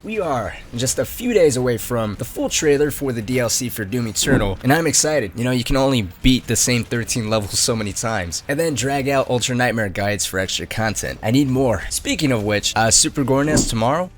We are just a few days away from the full trailer for the DLC for Doom Eternal, and I'm excited. You know, you can only beat the same 13 levels so many times, and then drag out Ultra Nightmare guides for extra content. I need more. Speaking of which, Super Gorness tomorrow?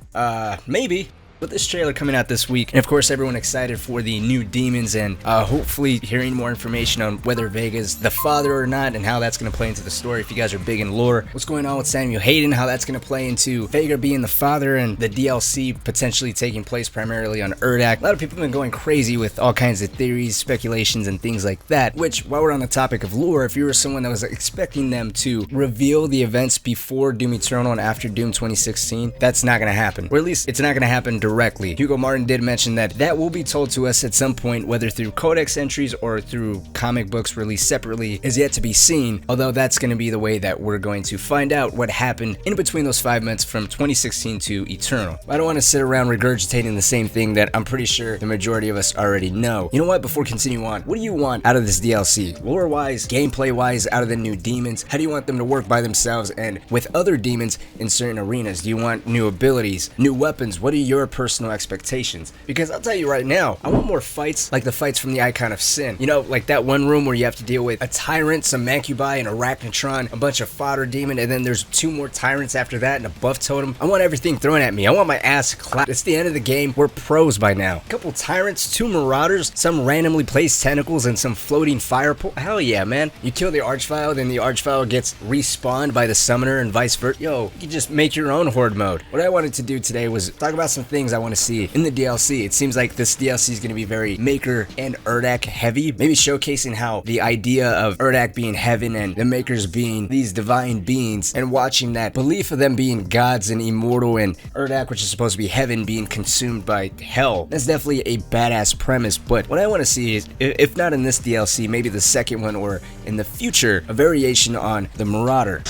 Maybe. With this trailer coming out this week, and of course everyone excited for the new demons and hopefully hearing more information on whether Vega's the father or not and how that's going to play into the story if you guys are big in lore. What's going on with Samuel Hayden, how that's going to play into Vega being the father and the DLC potentially taking place primarily on Urdak. A lot of people have been going crazy with all kinds of theories, speculations, and things like that, which, while we're on the topic of lore, if you were someone that was expecting them to reveal the events before Doom Eternal and after Doom 2016, that's not going to happen. Or at least it's not going to happen directly. Hugo Martin did mention that will be told to us at some point, whether through codex entries or through comic books released separately is yet to be seen, although that's going to be the way that we're going to find out what happened in between those 5 months from 2016 to Eternal. I don't want to sit around regurgitating the same thing that I'm pretty sure the majority of us already know. You know what, before continuing on, what do you want out of this DLC? Lore-wise, gameplay-wise, out of the new demons? How do you want them to work by themselves and with other demons in certain arenas? Do you want new abilities, new weapons? What are your personal expectations? Because I'll tell you right now, I want more fights like the fights from the Icon of Sin. You know, like that one room where you have to deal with a tyrant, some Mancubi, an Arachnotron, a bunch of fodder demon, and then there's 2 more tyrants after that and a buff totem. I want everything thrown at me. I want my ass clapped. It's the end of the game. We're pros by now. A couple tyrants, 2 marauders, some randomly placed tentacles, and some floating fire pool. Hell yeah, man. You kill the Archvile, then the Archvile gets respawned by the summoner and vice versa. Yo, you can just make your own horde mode. What I wanted to do today was talk about some things I want to see in the DLC. It seems like this DLC is going to be very Maker and Urdak heavy, maybe showcasing how the idea of Urdak being heaven and the Makers being these divine beings, and watching that belief of them being gods and immortal, and Urdak, which is supposed to be heaven, being consumed by hell. That's definitely a badass premise, but what I want to see is, if not in this DLC, maybe the second one or in the future, a variation on the Marauder.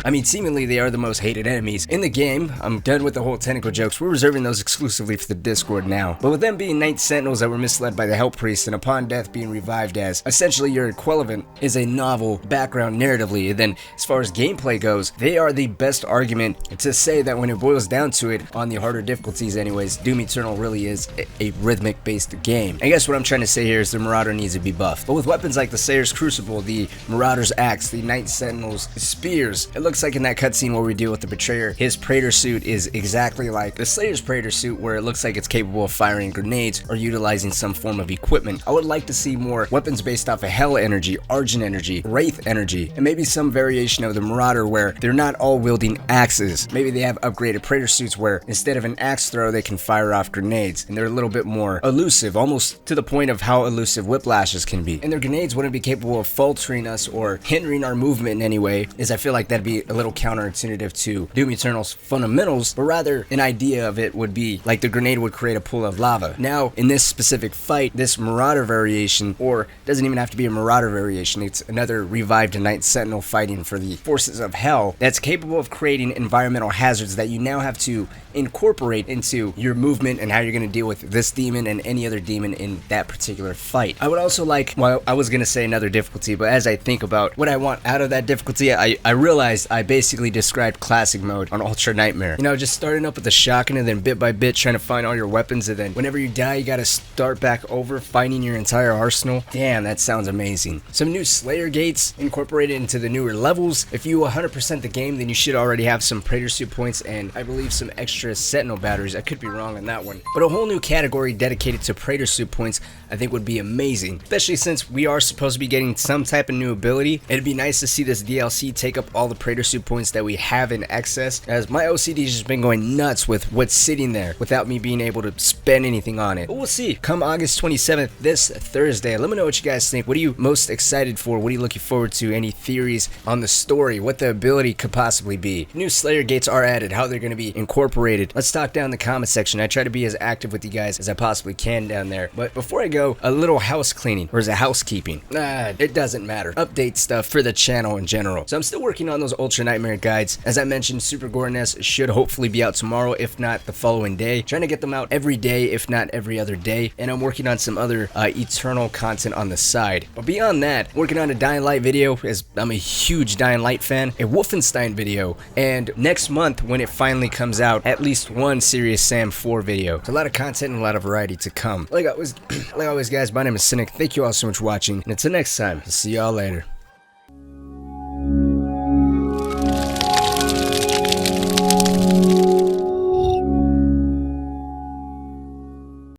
I mean, seemingly they are the most hated enemies in the game. I'm done with the whole tentacle jokes. We're reserving those exclusively for the Discord now. But with them being Knight Sentinels that were misled by the Hell Priest and upon death being revived as essentially your equivalent is a novel background narratively. And then as far as gameplay goes, they are the best argument to say that when it boils down to it, on the harder difficulties anyways, Doom Eternal really is a rhythmic based game. I guess what I'm trying to say here is the Marauder needs to be buffed. But with weapons like the Slayer's Crucible, the Marauder's Axe, the Knight Sentinel's Spears, it looks like in that cutscene where we deal with the Betrayer, his Praetor suit is exactly like the Slayer's Praetor suit, where it looks like it's capable of firing grenades or utilizing some form of equipment. I would like to see more weapons based off of Hell energy, Argent energy, Wraith energy, and maybe some variation of the Marauder where they're not all wielding axes. Maybe they have upgraded Praetor suits where instead of an axe throw, they can fire off grenades, and they're a little bit more elusive, almost to the point of how elusive Whiplashes can be. And their grenades wouldn't be capable of faltering us or hindering our movement in any way, as I feel like that'd be a little counterintuitive to Doom Eternal's fundamentals, but rather an idea of it would be like the grenade would create a pool of lava. Now, in this specific fight, this Marauder variation, or doesn't even have to be a Marauder variation, it's another revived Knight Sentinel fighting for the forces of Hell that's capable of creating environmental hazards that you now have to incorporate into your movement and how you're going to deal with this demon and any other demon in that particular fight. I would also like, well, I was going to say another difficulty, but as I think about what I want out of that difficulty, I realized I basically described classic mode on Ultra Nightmare. You know, just starting up with the shotgun and then bit by bit trying to find all your weapons, and then whenever you die, you gotta start back over finding your entire arsenal. Damn, that sounds amazing. Some new Slayer gates incorporated into the newer levels. If you 100% the game, then you should already have some Praetor suit points and I believe some extra Sentinel batteries. I could be wrong on that one. But a whole new category dedicated to Praetor suit points I think would be amazing, especially since we are supposed to be getting some type of new ability. It'd be nice to see this DLC take up all the Praetor suit points that we have in excess, as my OCD's just been going nuts with what's sitting there without me being able to spend anything on it. But we'll see. Come August 27th, this Thursday, let me know what you guys think. What are you most excited for? What are you looking forward to? Any theories on the story? What the ability could possibly be? New Slayer gates are added, how they're going to be incorporated. Let's talk down in the comment section. I try to be as active with you guys as I possibly can down there. But before I go, a little house cleaning, or is it housekeeping? It doesn't matter. Update stuff for the channel in general. So I'm still working on those Ultra Ultra Nightmare guides. As I mentioned, Super Gore Nest should hopefully be out tomorrow, if not the following day. Trying to get them out every day, if not every other day. And I'm working on some other Eternal content on the side. But beyond that, working on a Dying Light video, as I'm a huge Dying Light fan, a Wolfenstein video, and next month when it finally comes out, at least one Serious Sam 4 video. So a lot of content and a lot of variety to come. Like always guys, my name is Cynic. Thank you all so much for watching, and until next time, I'll see y'all later.